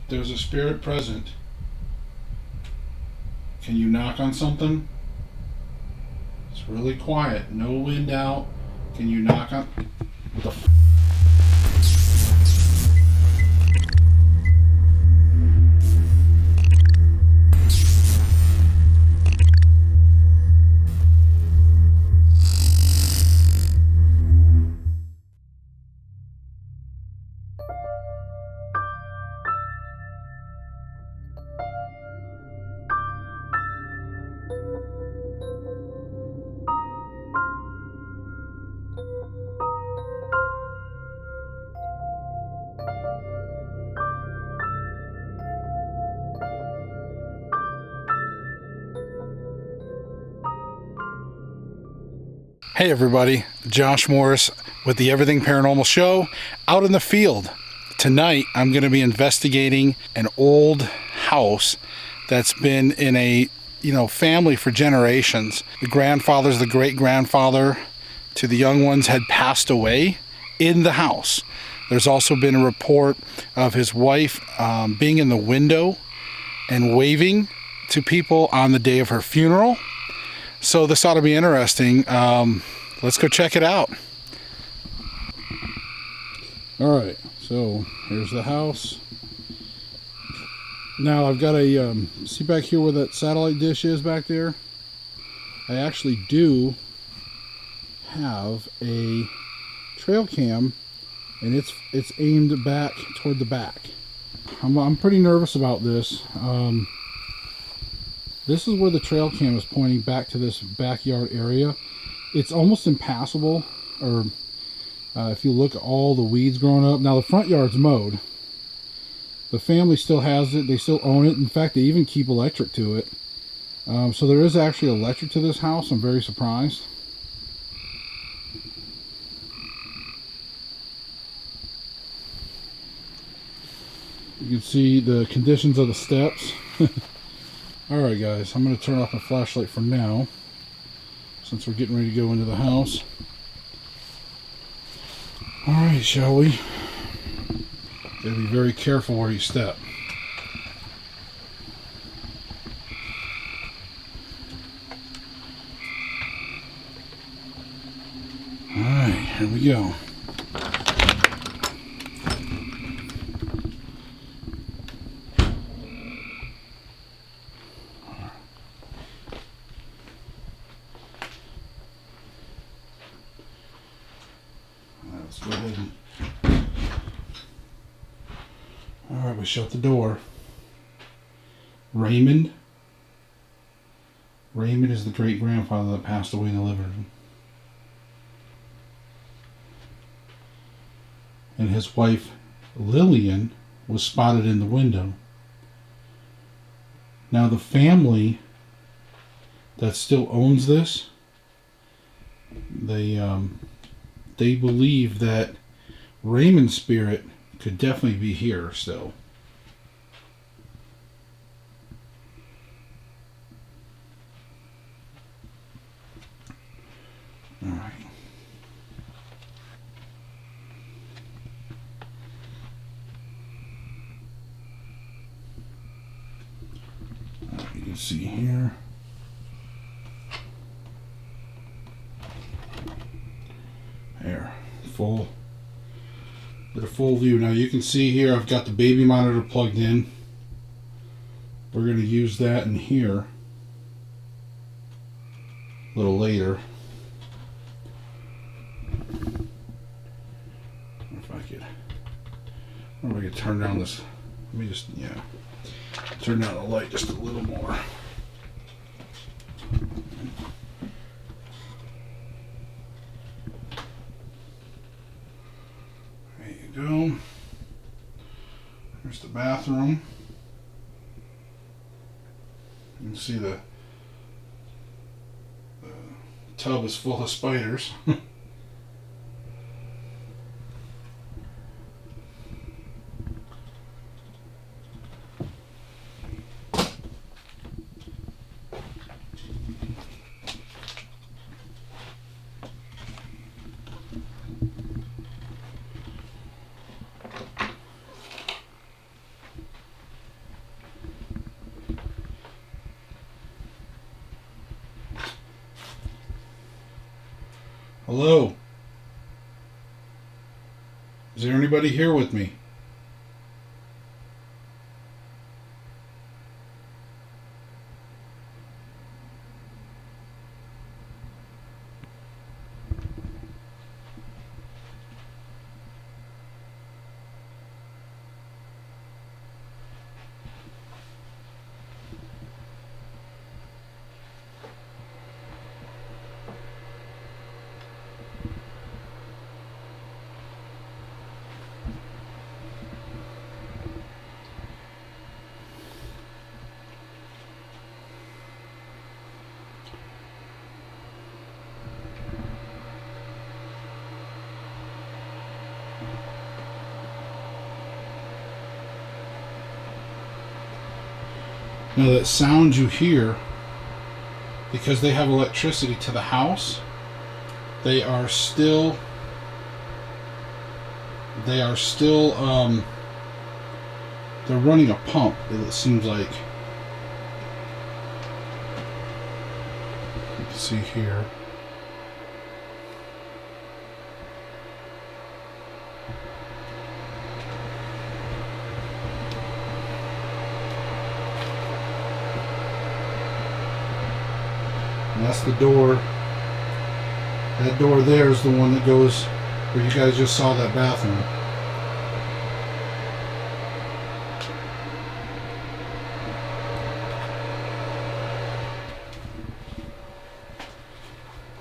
there's a spirit present, can you knock on something? It's really quiet. No wind out. Can you knock on... What the f... Hey everybody, Josh Morris with the Everything Paranormal Show out in the field. Tonight I'm going to be investigating an old house that's been in a family for generations. The grandfathers, the great-grandfather to the young ones had passed away in the house. There's also been a report of his wife being in the window and waving to people on the day of her funeral. So this ought to be interesting. Let's go check it out. All right, so here's the house. Now I've got a, see back here where that satellite dish is back there? I actually do have a trail cam, and it's aimed back toward the back. I'm pretty nervous about this. This is where the trail cam is pointing back to this backyard area. It's almost impassable, or if you look at all the weeds growing up. Now the front yard's mowed. The family still has it. They still own it. In fact, they even keep electric to it. So there is actually electric to this house. I'm very surprised. You can see the conditions of the steps. Alright guys, I'm going to turn off my flashlight for now, since we're getting ready to go into the house. Alright, shall we? Gotta be very careful where you step. Alright, here we go. Let's go ahead and... Alright, we shut the door. Raymond is the great-grandfather that passed away in the living room. And his wife, Lillian, was spotted in the window. Now the family that still owns this, they believe that Raymond's spirit could definitely be here still. Alright. You can see here. There, full view. Now you can see here I've got the baby monitor plugged in. We're going to use that in here a little later. If I could turn down this. Let me just, turn down the light just a little more. Go. Here's the bathroom. You can see the tub is full of spiders. Hello? Is there anybody here with me? Now that sound you hear, because they have electricity to the house, they are still they're running a pump, it seems like. You can see here. And that's the door. That door there is the one that goes where you guys just saw that bathroom.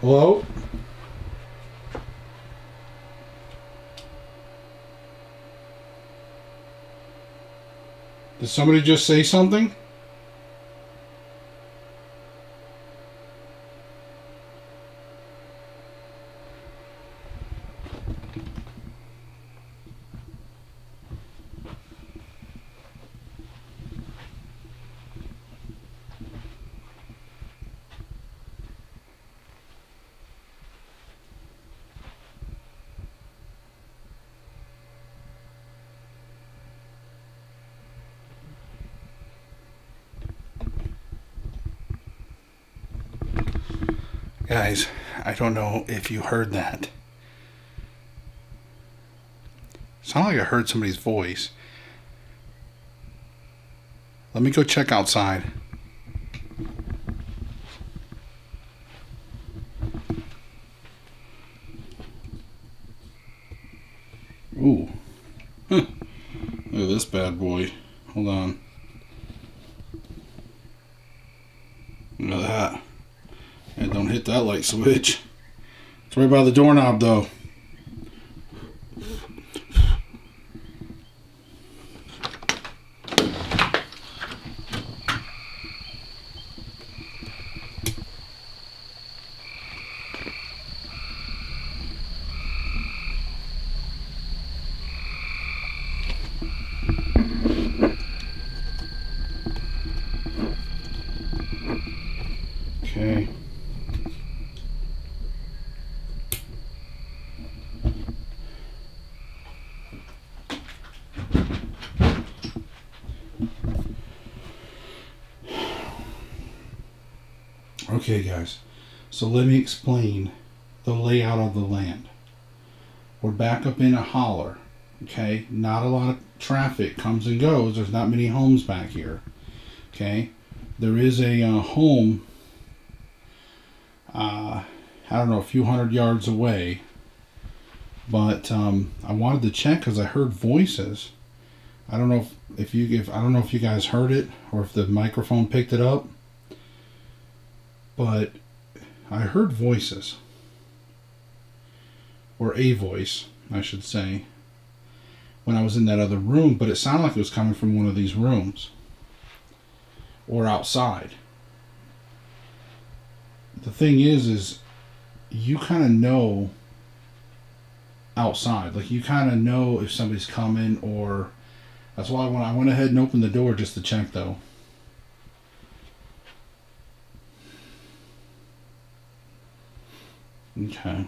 Hello? Did somebody just say something? Guys, I don't know if you heard that. It sounded like I heard somebody's voice. Let me go check outside. Ooh. Huh. Look at this bad boy. Hold on. Look at that. And don't hit that light switch. It's right by the doorknob, though. Okay. Okay, guys. So let me explain the layout of the land. We're back up in a holler. Okay? Not a lot of traffic comes and goes. There's not many homes back here. Okay? There is a home, I don't know, a few hundred yards away. But I wanted to check because I heard voices. I don't know if I don't know if you guys heard it or if the microphone picked it up. But I heard voices. Or a voice, I should say, when I was in that other room, but it sounded like it was coming from one of these rooms. Or outside. The thing is you kind of know outside. Like, you kind of know if somebody's coming, or... That's why when I went ahead and opened the door just to check, though. Okay.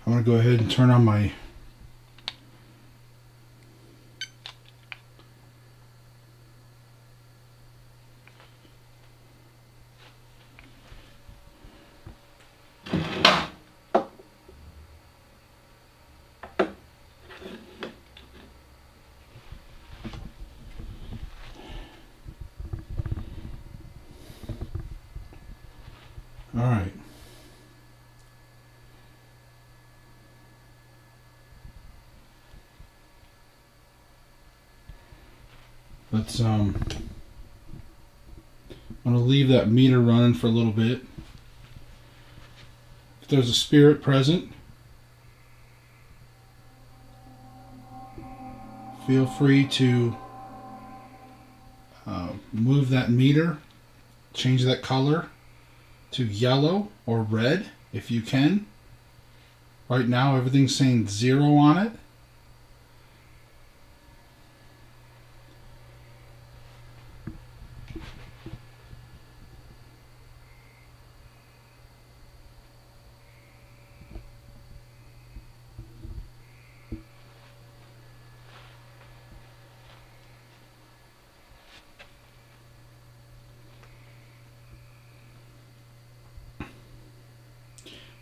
I'm going to go ahead and turn on my all right. Let's I'm going to leave that meter running for a little bit. If there's a spirit present, feel free to move that meter, change that color to yellow or red if you can. Right now everything's saying 0 on it.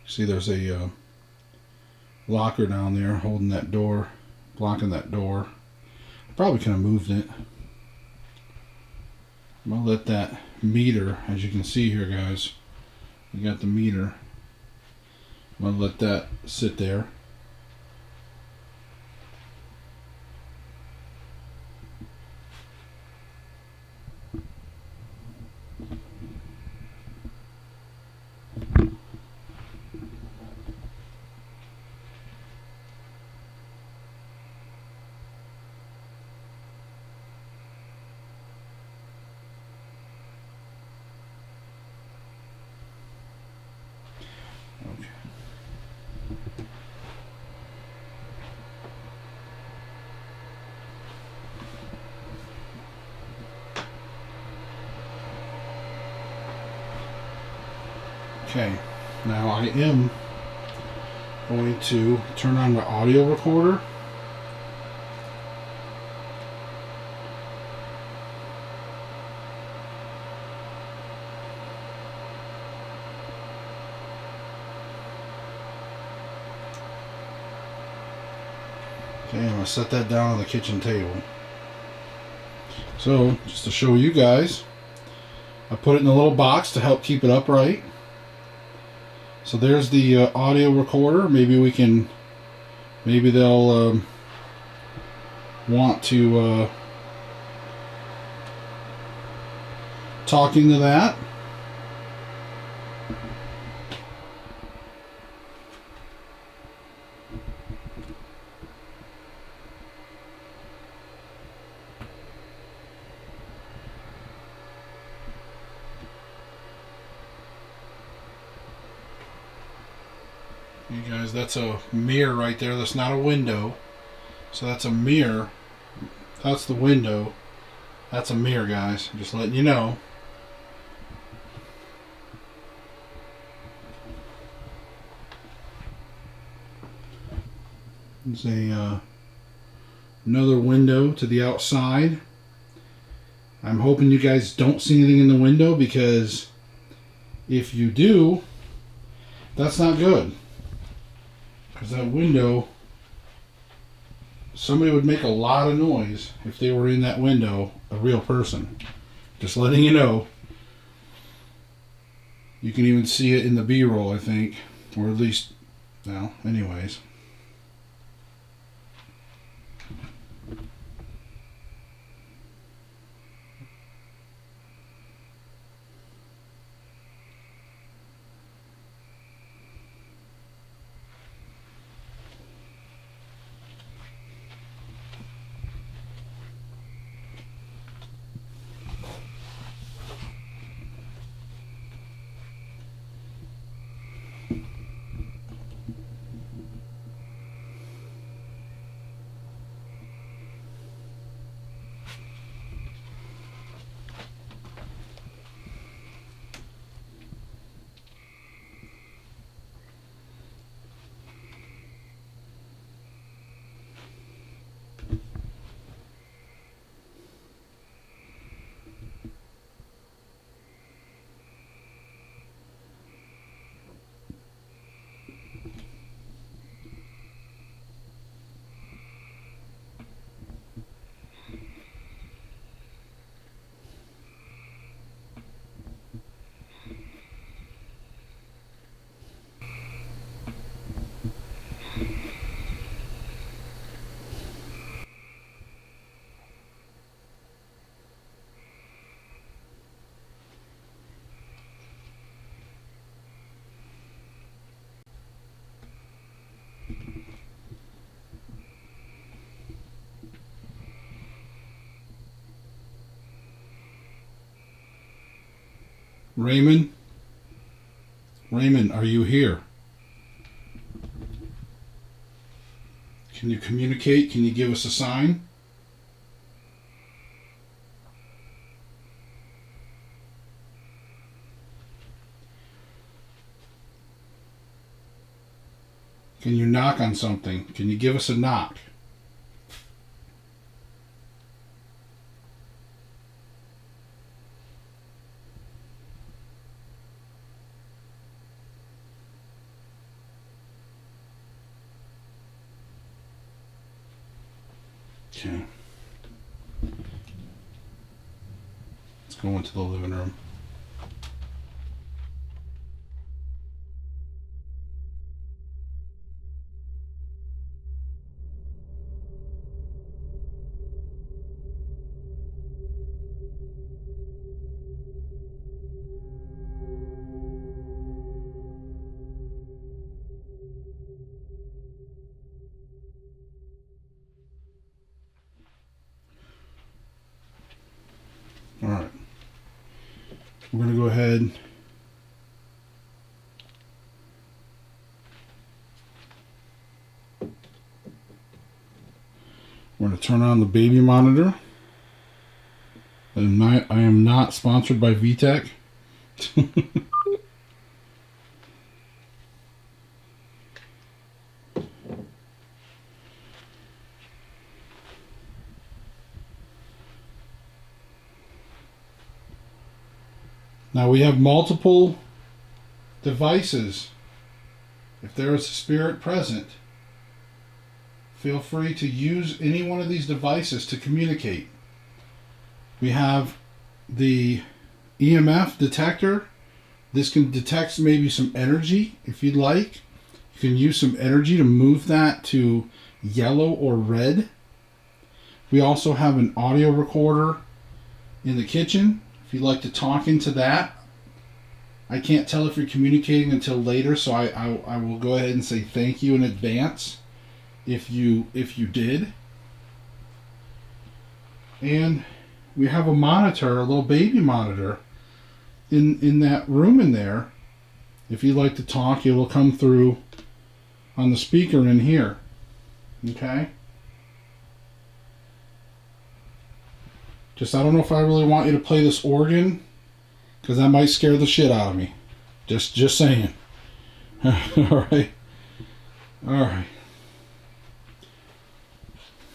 See, there's a locker down there holding that door, blocking that door. I probably could have moved it. I'm going to let that meter, as you can see here, guys, we got the meter. I'm going to let that sit there. Okay, now I am going to turn on the audio recorder. Okay, I'm going to set that down on the kitchen table. So, just to show you guys, I put it in a little box to help keep it upright. So there's the audio recorder. Maybe they'll want to talk into that. You guys, that's a mirror right there. That's not a window. So that's a mirror. That's the window. That's a mirror, guys. Just letting you know. There's a another window to the outside. I'm hoping you guys don't see anything in the window, because if you do, that's not good. Because that window, somebody would make a lot of noise if they were in that window, a real person. Just letting you know. You can even see it in the B-roll, I think. Or at least, well, anyways. Raymond? Raymond, are you here? Can you communicate? Can you give us a sign? Can you knock on something? Can you give us a knock? Okay. Let's go into the living room. All right. We're going to go ahead. We're going to turn on the baby monitor. And I am not sponsored by VTech. Now we have multiple devices. If there is a spirit present, feel free to use any one of these devices to communicate. We have the EMF detector. This can detect maybe some energy if you'd like. You can use some energy to move that to yellow or red. We also have an audio recorder in the kitchen. If you'd like to talk into that. I can't tell if you're communicating until later, so I will go ahead and say thank you in advance if you did. And we have a monitor, a little baby monitor in that room in there. If you'd like to talk, it will come through on the speaker in here. Okay? Just, I don't know if I really want you to play this organ, because that might scare the shit out of me. Just saying. Alright. Alright.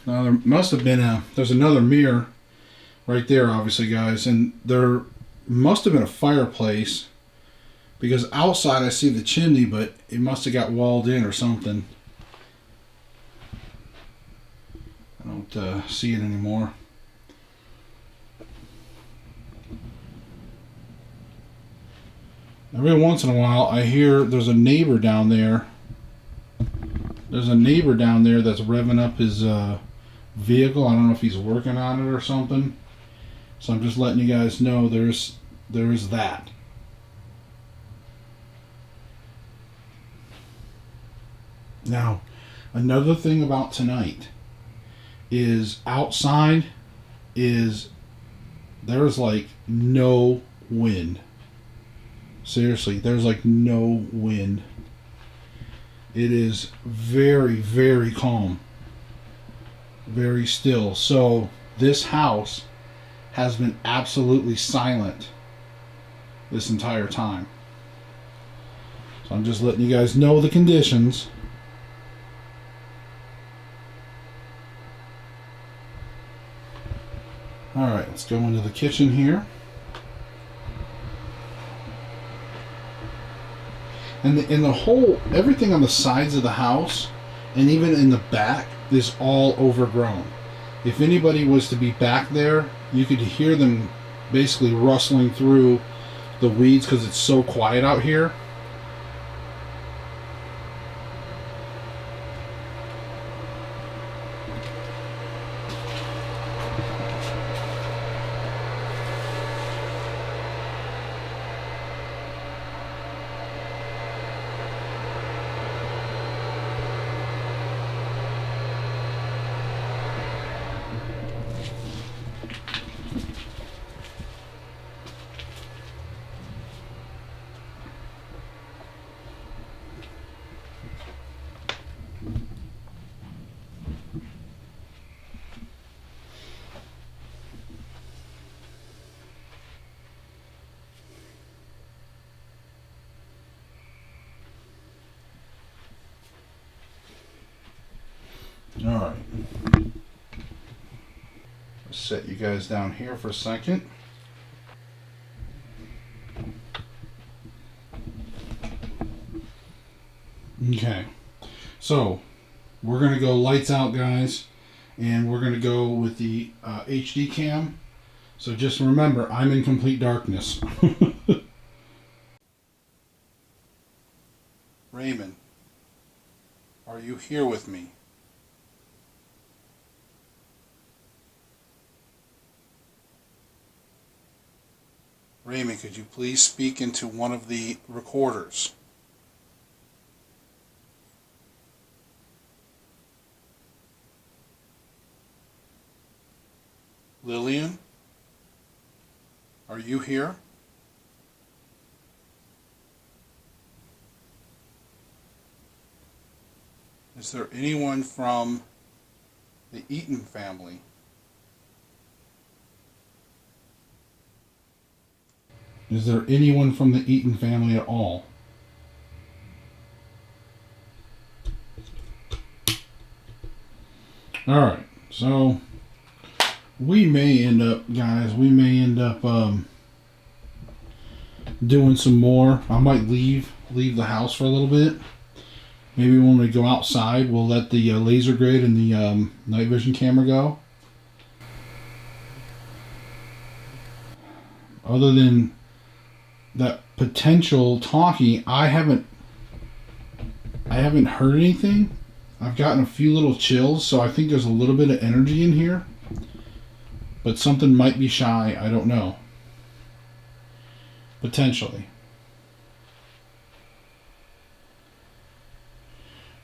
Now there must have been there's another mirror right there, obviously, guys. And there must have been a fireplace, because outside I see the chimney, but it must have got walled in or something. I don't see it anymore. Every once in a while I hear there's a neighbor down there. There's a neighbor down there that's revving up his vehicle. I don't know if he's working on it or something. So I'm just letting you guys know there's that. Now, another thing about tonight is outside there's like no wind. Seriously, there's like no wind. It is very, very calm. Very still. So this house has been absolutely silent this entire time. So I'm just letting you guys know the conditions. Alright, let's go into the kitchen here. And in the whole, everything on the sides of the house and even in the back is all overgrown. If anybody was to be back there, you could hear them basically rustling through the weeds because it's so quiet out here. Alright. Let's set you guys down here for a second. Okay. So, we're going to go lights out, guys. And we're going to go with the HD cam. So just remember, I'm in complete darkness. Raymond, are you here with me? Raymond, could you please speak into one of the recorders? Lillian, are you here? Is there anyone from the Eaton family? Is there anyone from the Eaton family at all? Alright, so we may end up, guys, doing some more. I might leave the house for a little bit. Maybe when we go outside, we'll let the laser grid and the night vision camera go. Other than that potential talking, I haven't heard anything. I've gotten a few little chills, so I think there's a little bit of energy in here. But something might be shy, I don't know. Potentially.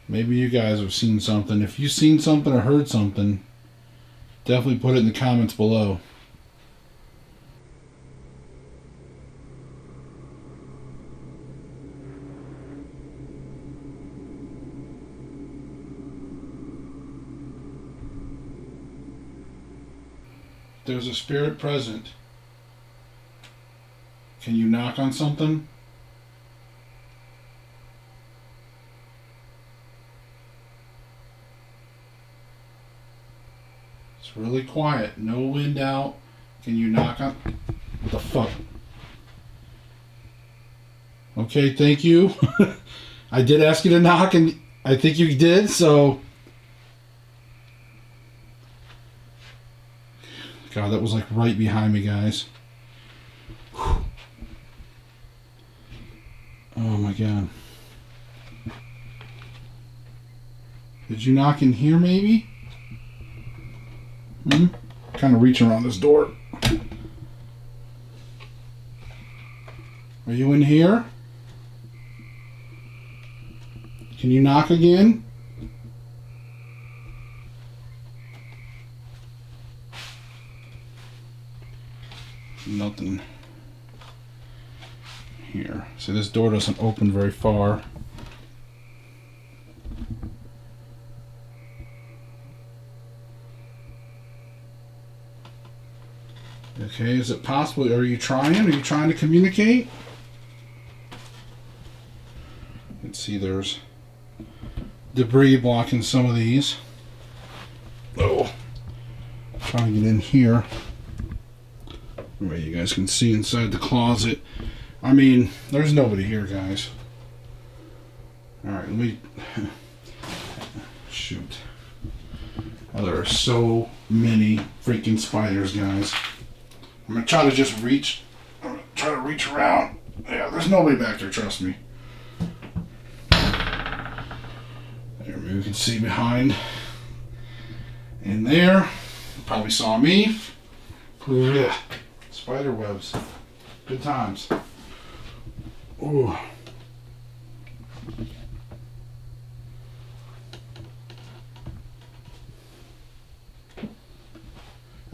Maybe you guys have seen something. If you've seen something or heard something, definitely put it in the comments below. There's a spirit present. Can you knock on something? It's really quiet. No wind out. Can you knock on... What the fuck? Okay, thank you. I did ask you to knock, and I think you did, so... God, that was like right behind me, guys. Whew. Oh my God. Did you knock in here, maybe? Kind of reaching around this door. Are you in here? Can you knock again? Nothing here. So this door doesn't open very far. Okay, is it possible? Are you trying? Are you trying to communicate? Let's see, there's debris blocking some of these. Oh, trying to get in here. Where you guys can see inside the closet. I mean, there's nobody here, guys. Alright, let me... Shoot. Oh, there are so many freaking spiders, guys. I'm going to try to just reach... I'm going to try to reach around. Yeah, there's nobody back there, trust me. There, maybe we can see behind. In there. Probably saw me. Ugh. Spider webs. Good times. Ooh.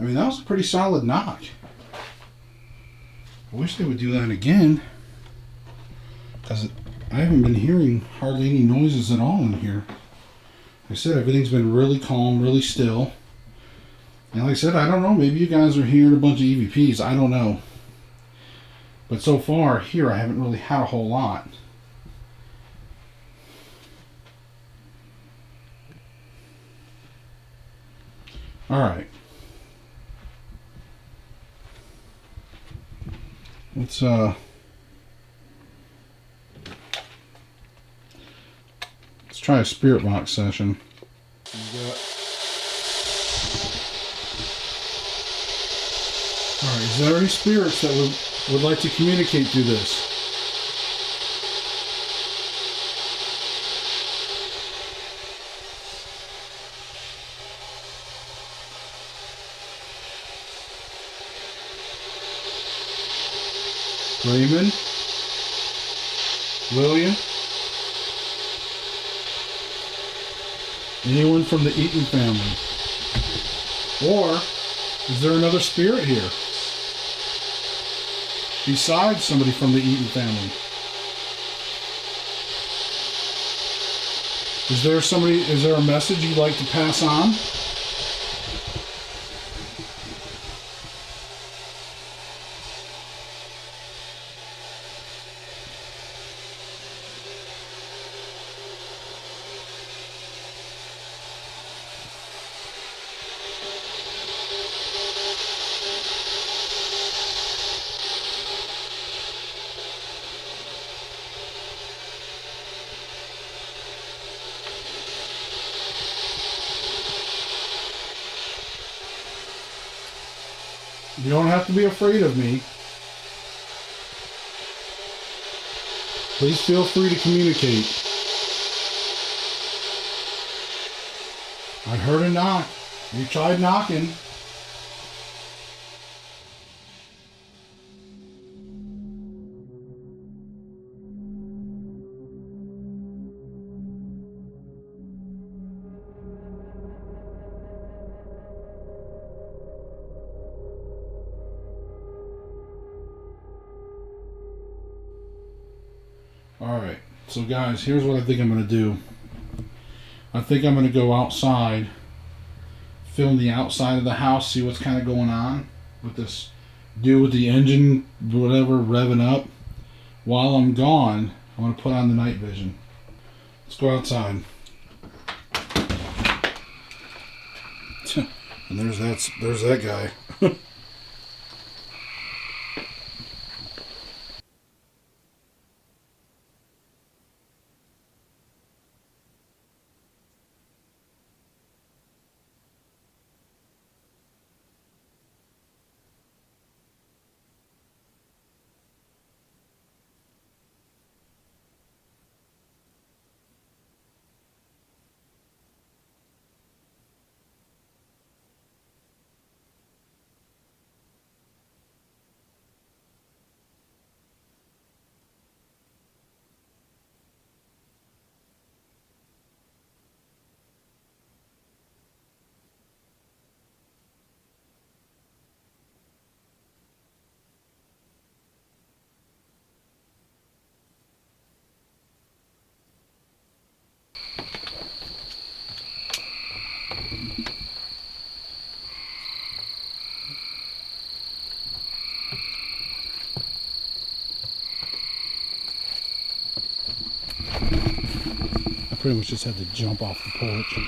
I mean, that was a pretty solid knock. I wish they would do that again. Because I haven't been hearing hardly any noises at all in here. Like I said, everything's been really calm, really still. And like I said, I don't know, maybe you guys are hearing a bunch of EVPs, I don't know. But so far, here, I haven't really had a whole lot. All right. Let's try a spirit box session. All right. Is there any spirits that would like to communicate through this? Raymond? William? Anyone from the Eaton family? Or is there another spirit here besides somebody from the Eaton family? Is there a message you'd like to pass on? You don't have to be afraid of me. Please feel free to communicate. I heard a knock. You tried knocking. Alright, so guys, here's what I think I'm going to do. I think I'm going to go outside, film the outside of the house, see what's kind of going on with this, with the engine, whatever, revving up. While I'm gone, I'm going to put on the night vision. Let's go outside. And there's that guy. Pretty much just had to jump off the porch.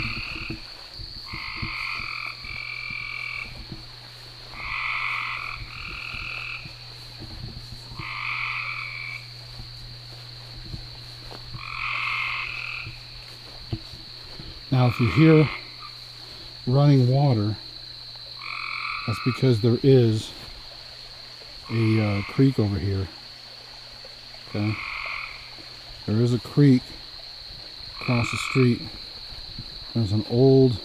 Now if you hear running water, that's because there is a creek over here. Okay, there is a creek across the street. There's an old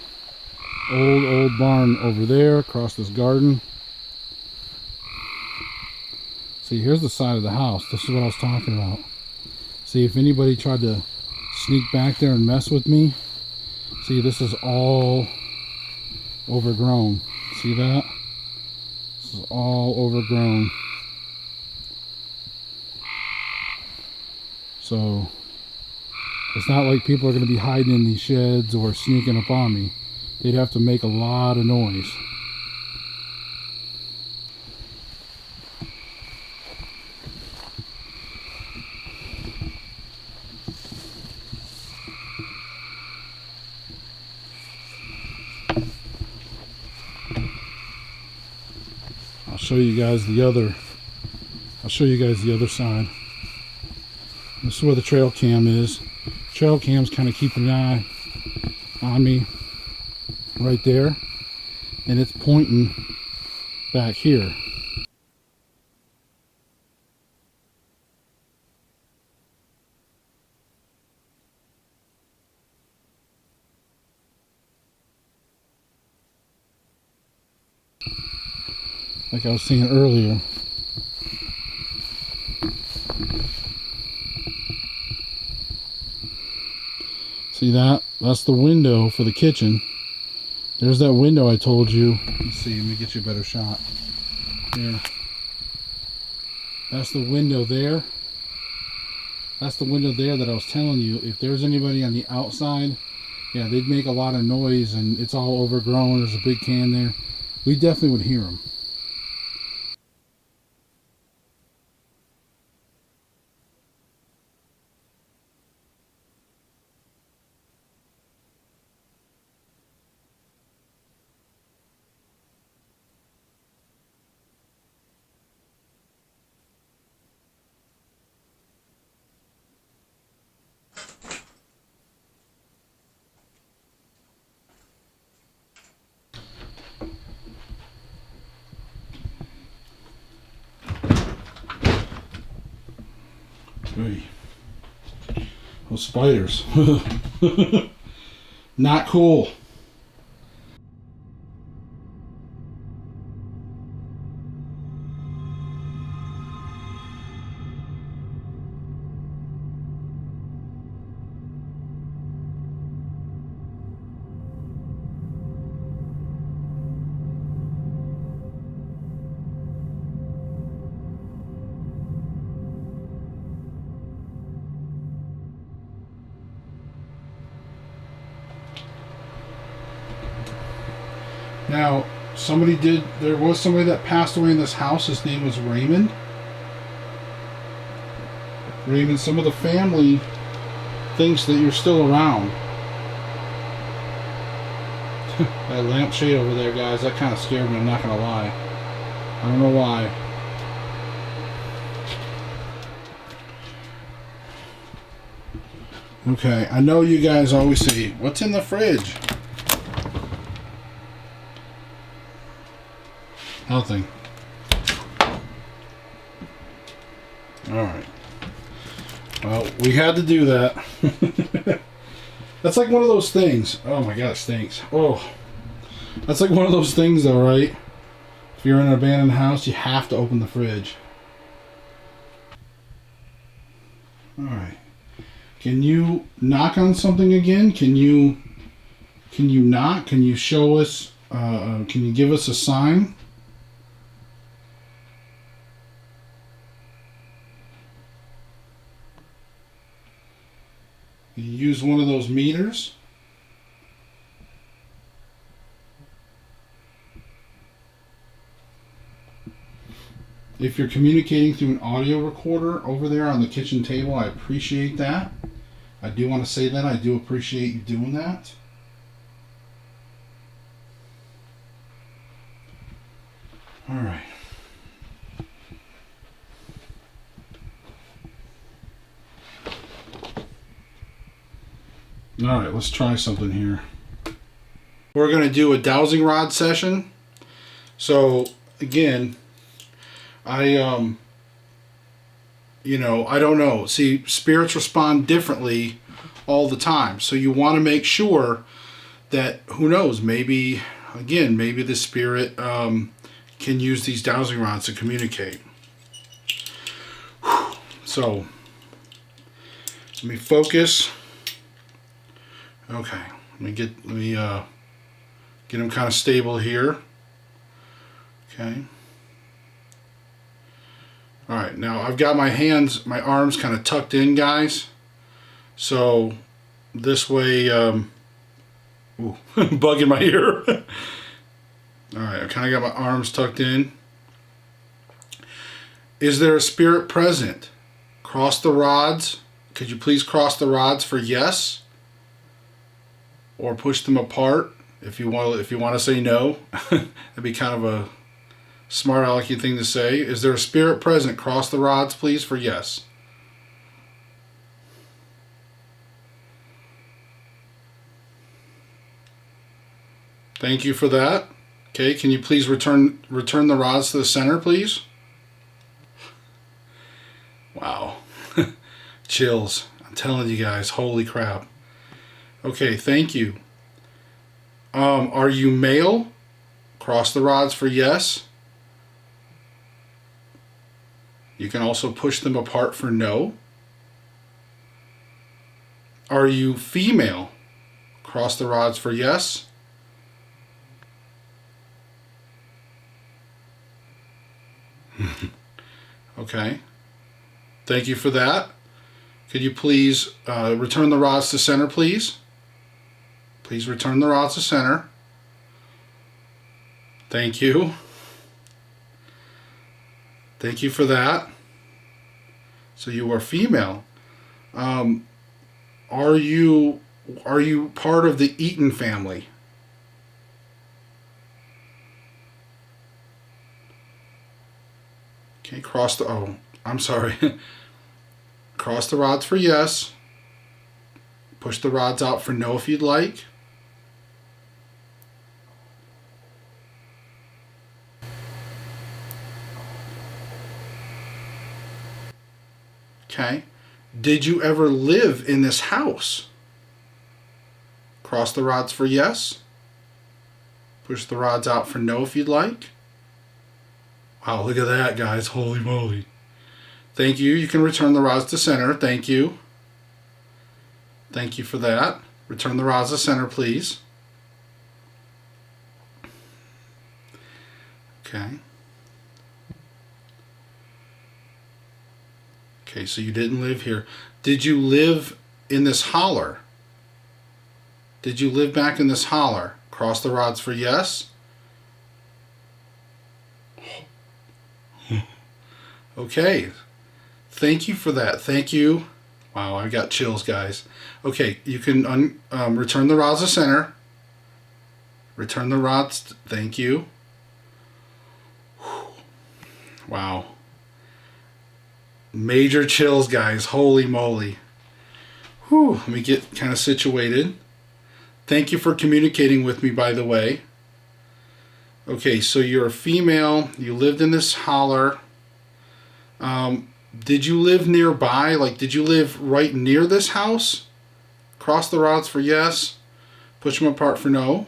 barn over there across this garden. See, here's the side of the house. This is what I was talking about. See, if anybody tried to sneak back there and mess with me, see, this is all overgrown. See that? This is all overgrown. So it's not like people are going to be hiding in these sheds or sneaking up on me. They'd have to make a lot of noise. show you guys the other. I'll show you guys the other side. This is where the trail cam is. Trail cam's kind of keeping an eye on me right there, and it's pointing back here. Like I was saying earlier. See that? That's the window for the kitchen. There's that window I told you. Let's see, let me get you a better shot. Here. That's the window there. That's the window there that I was telling you. If there's anybody on the outside, yeah, they'd make a lot of noise and it's all overgrown. There's a big can there. We definitely would hear them. Hey. Those spiders. Not cool. Now, there was somebody that passed away in this house. His name was Raymond. Raymond, some of the family thinks that you're still around. That lampshade over there, guys, that kind of scared me, I'm not going to lie. I don't know why. Okay, I know you guys always say, what's in the fridge? Nothing. Alright. Well, we had to do that. That's like one of those things. Oh my god, it stinks. Oh. That's like one of those things though, right? If you're in an abandoned house, you have to open the fridge. Alright. Can you knock on something again? Can you knock? Can you show us, can you give us a sign? You use one of those meters. If you're communicating through an audio recorder over there on the kitchen table, I appreciate that. I do want to say that. I do appreciate you doing that. All right. All right, let's try something here. We're going to do a dowsing rod session. So, again, I don't know. See, spirits respond differently all the time. So you want to make sure that, who knows, maybe the spirit can use these dowsing rods to communicate. So, let me focus. Okay, let me get them kind of stable here. Okay. All right, now I've got my arms kind of tucked in, guys. So this way, bug in my ear. All right, I kind of got my arms tucked in. Is there a spirit present? Cross the rods. Could you please cross the rods for yes? Or push them apart if you want to say no. That'd be kind of Smart alecky thing to say. Is there a spirit present? Cross the rods, please, for yes. Thank you for that. Okay, can you please return the rods to the center, please? Wow. Chills. I'm telling you guys, holy crap. Okay, thank you. Are you male? Cross the rods for yes. You can also push them apart for no. Are you female? Cross the rods for yes. Okay. Thank you for that. Could you please return the rods to center, please? Please return the rods to center. Thank you. Thank you for that. So you are female. Are you part of the Eaton family? Okay, I'm sorry. Cross the rods for yes. Push the rods out for no if you'd like. Okay. Did you ever live in this house? Cross the rods for yes. Push the rods out for no if you'd like. Wow, look at that, guys. Holy moly. Thank you. You can return the rods to center. Thank you. Thank you for that. Return the rods to center, please. Okay. Okay, so you didn't live here. Did you live in this holler? Did you live back in this holler? Cross the rods for yes. Okay. Thank you for that. Thank you. Wow, I got chills, guys. Okay, you can return the rods to center. Return the rods. Thank you. Wow. Major chills, guys. Holy moly. Whew. Let me get kind of situated. Thank you for communicating with me, by the way. Okay, so you're a female. You lived in this holler. Did you live nearby? Like, did you live right near this house? Cross the rods for yes. Push them apart for no.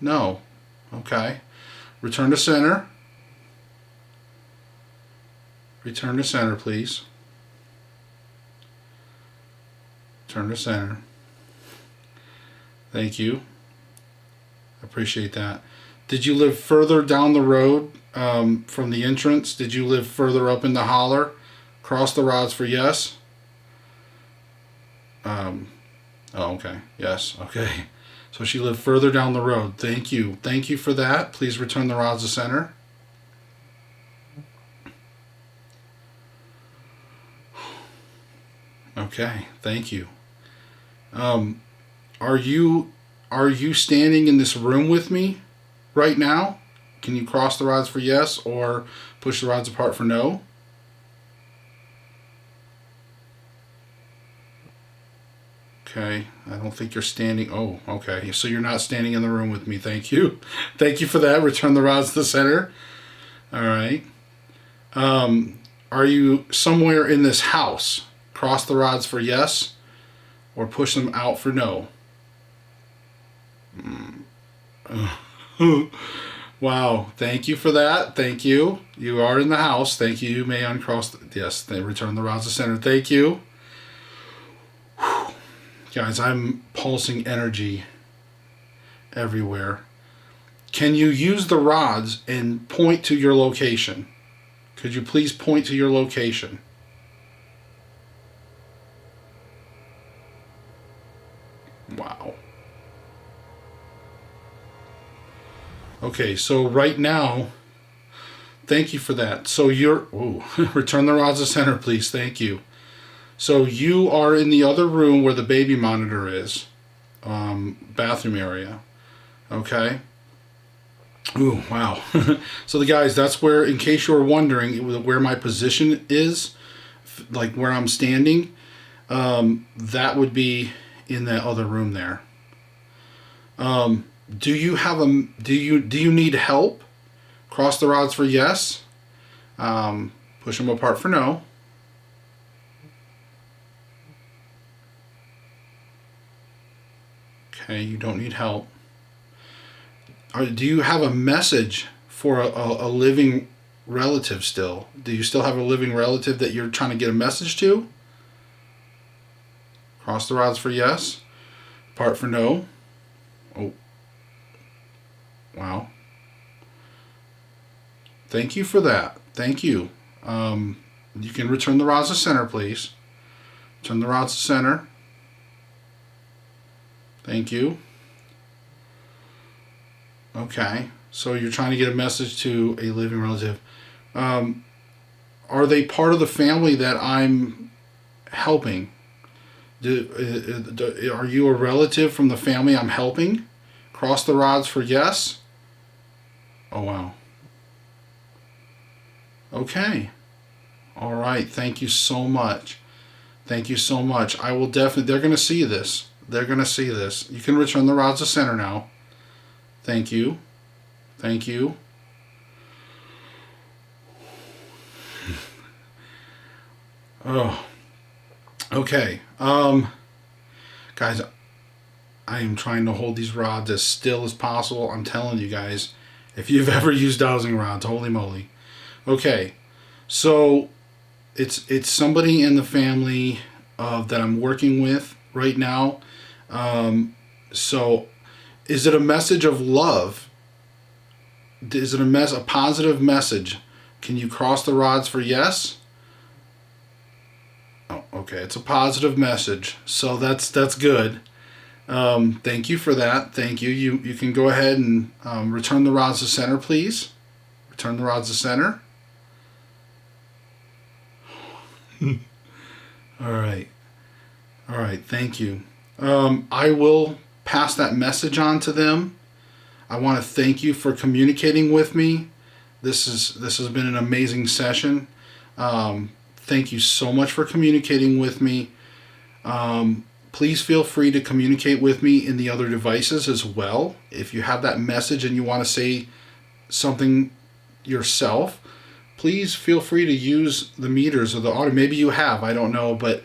No. Okay. Return to center. Return to center, please. Return to center. Thank you. Appreciate that. Did you live further down the road from the entrance? Did you live further up in the holler? Cross the rods for yes. Oh, okay. Yes. Okay. So she lived further down the road. Thank you. Thank you for that. Please return the rods to center. Okay. Thank you. Are you standing in this room with me right now? Can you cross the rods for yes or push the rods apart for no? Okay, I don't think you're standing. Oh, okay. So you're not standing in the room with me. Thank you. Thank you for that. Return the rods to the center. All right. Are you somewhere in this house? Cross the rods for yes or push them out for no. Wow. Thank you for that. Thank you. You are in the house. Thank you. You may uncross. Yes, they return the rods to center. Thank you. Guys, I'm pulsing energy everywhere. Can you use the rods and point to your location? Could you please point to your location? Wow. Okay, so right now, thank you for that. So return the rods to center, please. Thank you. So you are in the other room where the baby monitor is, bathroom area. Okay. Ooh, wow. So the guys, that's where, in case you were wondering where my position is, like where I'm standing, that would be in that other room there. Do you have a do you need help? Cross the rods for yes. Push them apart for no. Okay, you don't need help. Do you have a message for a living relative still? Do you still have a living relative that you're trying to get a message to? Cross the rods for yes. Apart for no. Oh. Wow. Thank you for that. Thank you. You can return the rods to center, please. Turn the rods to center. Thank you. Okay. So you're trying to get a message to a living relative. Are they part of the family that I'm helping? Are you a relative from the family I'm helping? Cross the rods for yes. Oh, wow. Okay. All right. Thank you so much. Thank you so much. I will definitely, they're going to see this. They're going to see this. You can return the rods to center now. Thank you. Thank you. Oh. Okay. Guys, I am trying to hold these rods as still as possible. I'm telling you guys, if you've ever used dowsing rods, holy moly. Okay. So it's somebody in the family that I'm working with right now. So is it a message of love? Is it a positive message? Can you cross the rods for yes? Oh, okay. It's a positive message. So that's good. Thank you for that. Thank you. You can go ahead and return the rods to center, please. Return the rods to center. All right. All right. Thank you. I will pass that message on to them. I want to thank you for communicating with me. This has been an amazing session. Thank you so much for communicating with me. Please feel free to communicate with me in the other devices as well. If you have that message and you want to say something yourself, please feel free to use the meters or the audio. Maybe you have, I don't know, but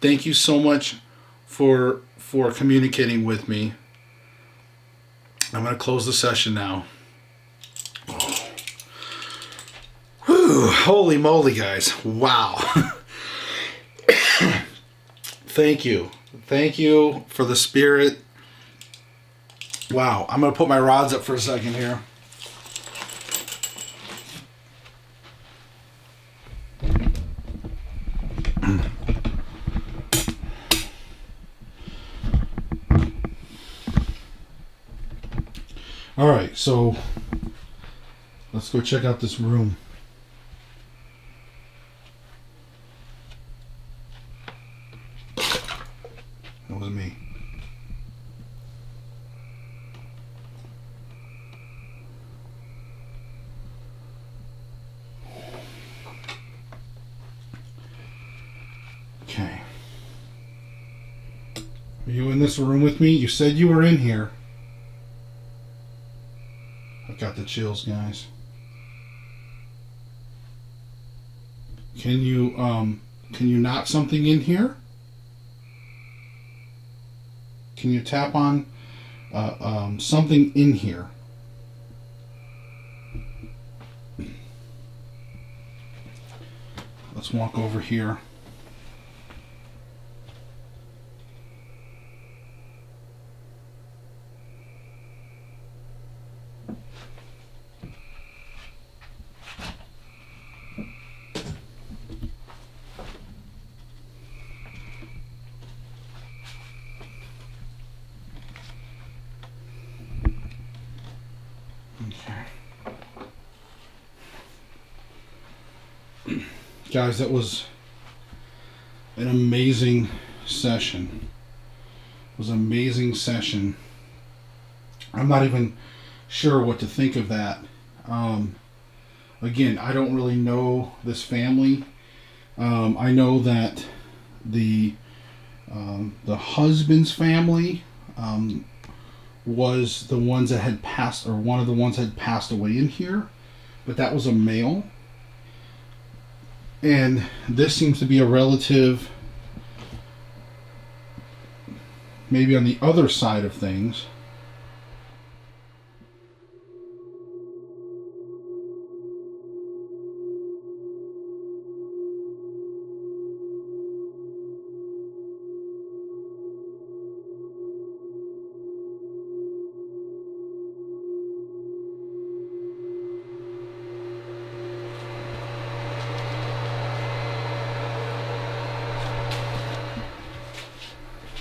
thank you so much for communicating with me. I'm going to close the session now. Whew, holy moly, guys. Wow. Thank you. Thank you for the spirit. Wow. I'm going to put my rods up for a second here. All right, so let's go check out this room. That was me. Okay. Are you in this room with me? You said you were in here. I've got the chills, guys. Can you knock something in here? Can you tap on something in here? Let's walk over here. Guys, that was an amazing session. It was an amazing session. I'm not even sure what to think of that. Again, I don't really know this family. I know that the husband's family was the ones that had passed, or one of the ones that had passed away in here, but that was a male. And this seems to be a relative, maybe on the other side of things.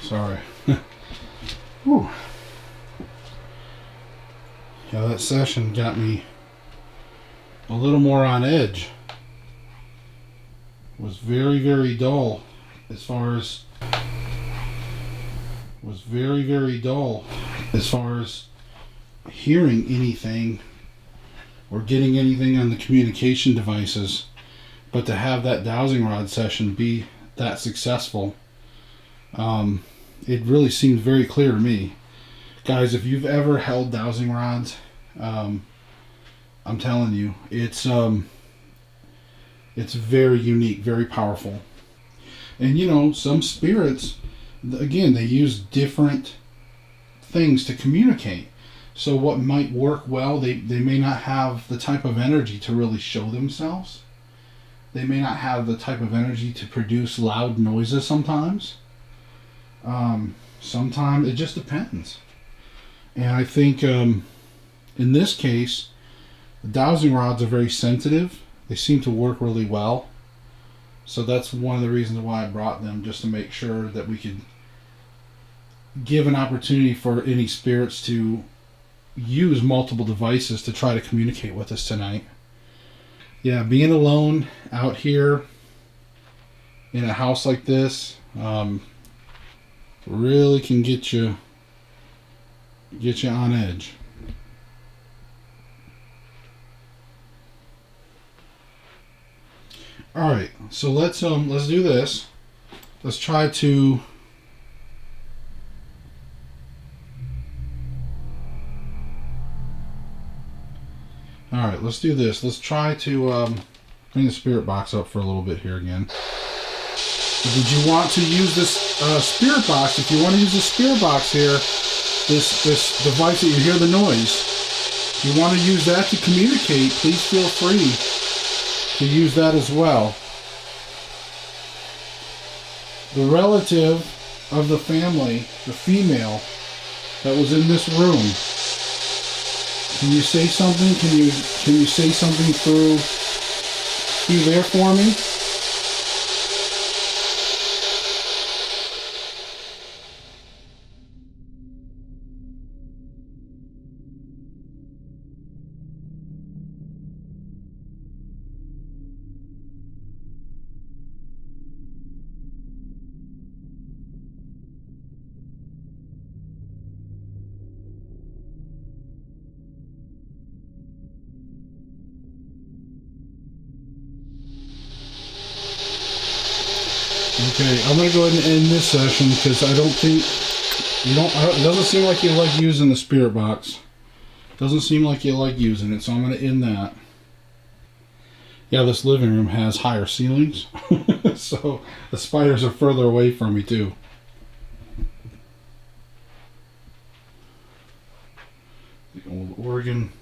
Sorry. Whew. Yeah, that session got me a little more on edge. It was very, very dull as far as hearing anything or getting anything on the communication devices. But to have that dowsing rod session be that successful, it really seemed very clear to me. Guys, if you've ever held dowsing rods, I'm telling you, it's very unique, very powerful. And you know, some spirits, again, they use different things to communicate. So what might work well, they may not have the type of energy to really show themselves. They may not have the type of energy to produce loud noises sometimes. Sometimes it just depends. And I think in this case, the dowsing rods are very sensitive. They seem to work really well. So that's one of the reasons why I brought them, just to make sure that we could give an opportunity for any spirits to use multiple devices to try to communicate with us tonight. Yeah, being alone out here in a house like this really can get you on edge. All right, so let's do this. Let's try to All right, let's do this. Let's try to bring the spirit box up for a little bit here again. Did you want to use this spirit box? If you want to use the spirit box here, this device that you hear the noise, if you want to use that to communicate, please feel free to use that as well. The relative of the family, the female that was in this room, can you say something? Can you say something through there for me? Okay, I'm gonna go ahead and end this session because I don't think it doesn't seem like you like using the spirit box. Doesn't seem like you like using it, so I'm gonna end that. Yeah, this living room has higher ceilings, so the spiders are further away from me too. The old organ.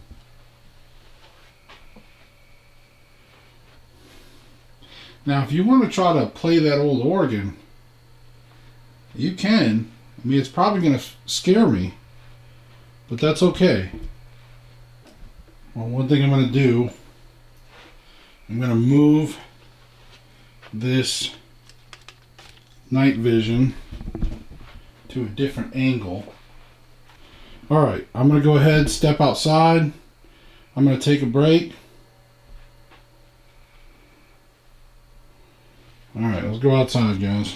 Now, if you want to try to play that old organ, you can. I mean, it's probably going to scare me, but that's okay. Well, one thing I'm going to do, I'm going to move this night vision to a different angle. All right, I'm going to go ahead, step outside. I'm going to take a break. All right, let's go outside, guys.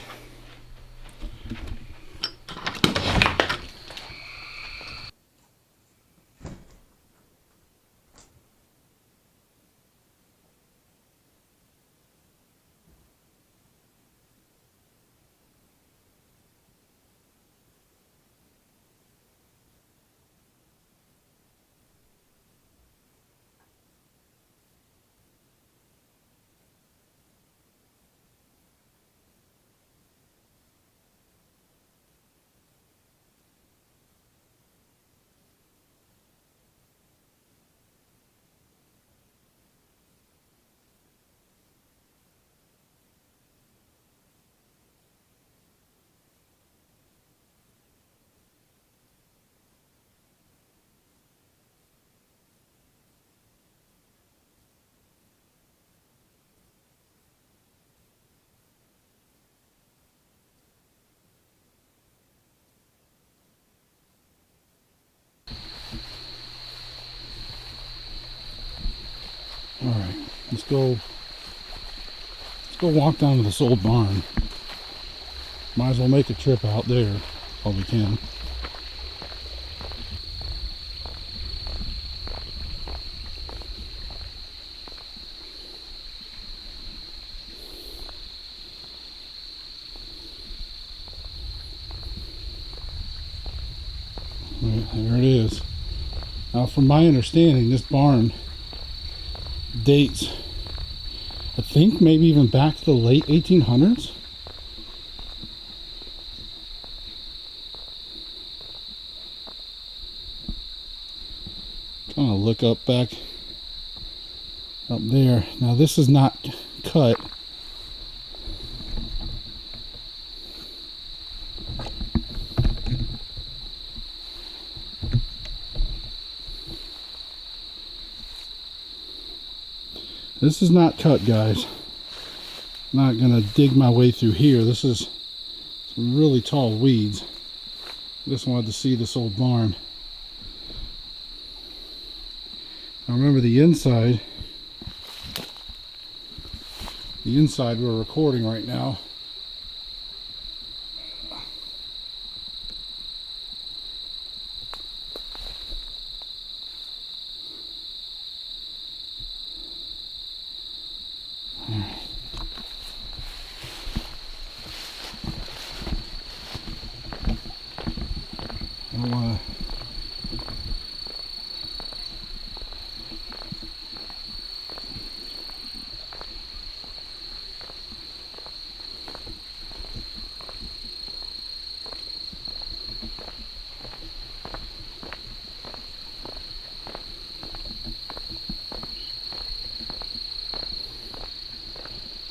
let's go walk down to this old barn. Might as well make a trip out there while we can. There it is. Now, from my understanding, this barn dates, I think, maybe even back to the late 1800s. Trying to look up back up there. Now, this is not cut. This is not cut, guys. I'm not gonna dig my way through here. This is some really tall weeds. I just wanted to see this old barn. Now remember the inside. The inside we're recording right now.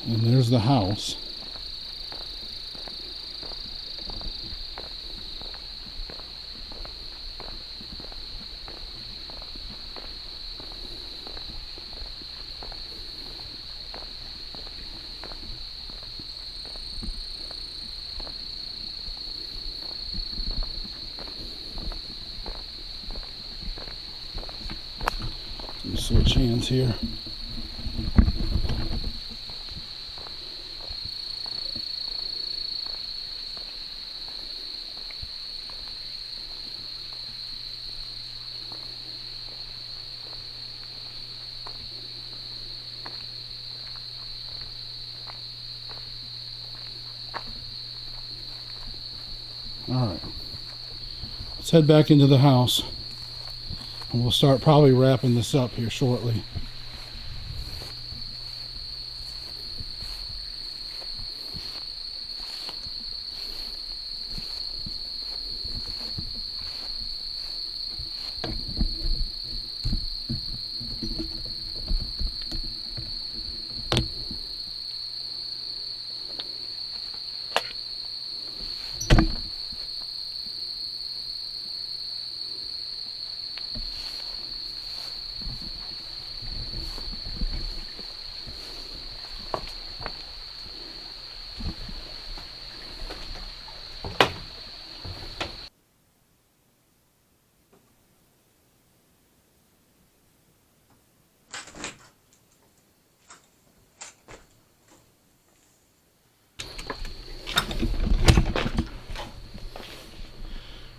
And there's the house. Let me switch hands here. Alright, let's head back into the house and we'll start probably wrapping this up here shortly.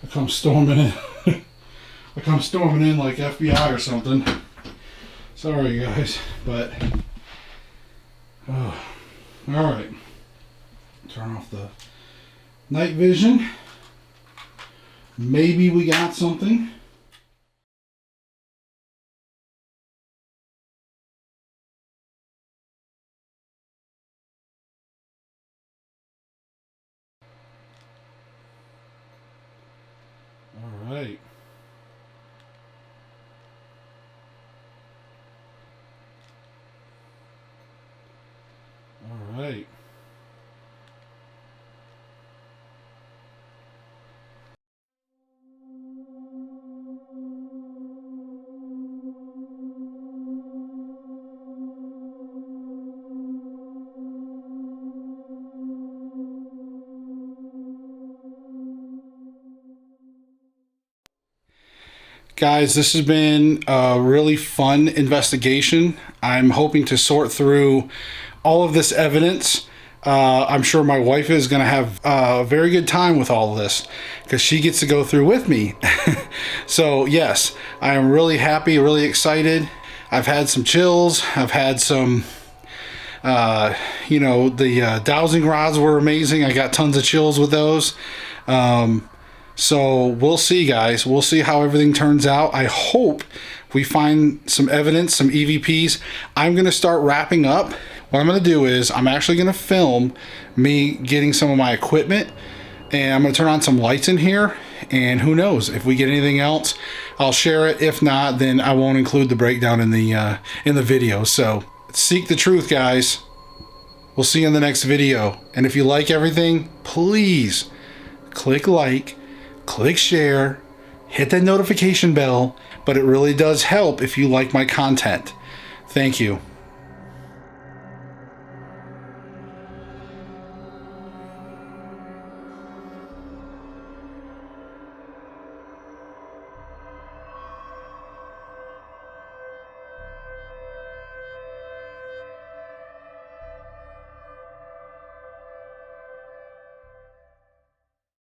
I come storming in. I come storming in like FBI or something. Sorry guys, but all right. Turn off the night vision. Maybe we got something. All right. All right. Guys, this has been a really fun investigation. I'm hoping to sort through all of this evidence. I'm sure my wife is going to have a very good time with all of this because she gets to go through with me. So yes, I am really happy, really excited. I've had some chills. I've had some, the dowsing rods were amazing. I got tons of chills with those. So we'll see, guys. We'll see how everything turns out. I hope we find some evidence, some EVPs. I'm going to start wrapping up. What I'm going to do is I'm actually going to film me getting some of my equipment, and I'm going to turn on some lights in here, and who knows, if we get anything else, I'll share it. If not, then I won't include the breakdown in the video. So seek the truth, guys. We'll see you in the next video. And if you like everything, please click like, click share, hit that notification bell, but it really does help if you like my content. Thank you.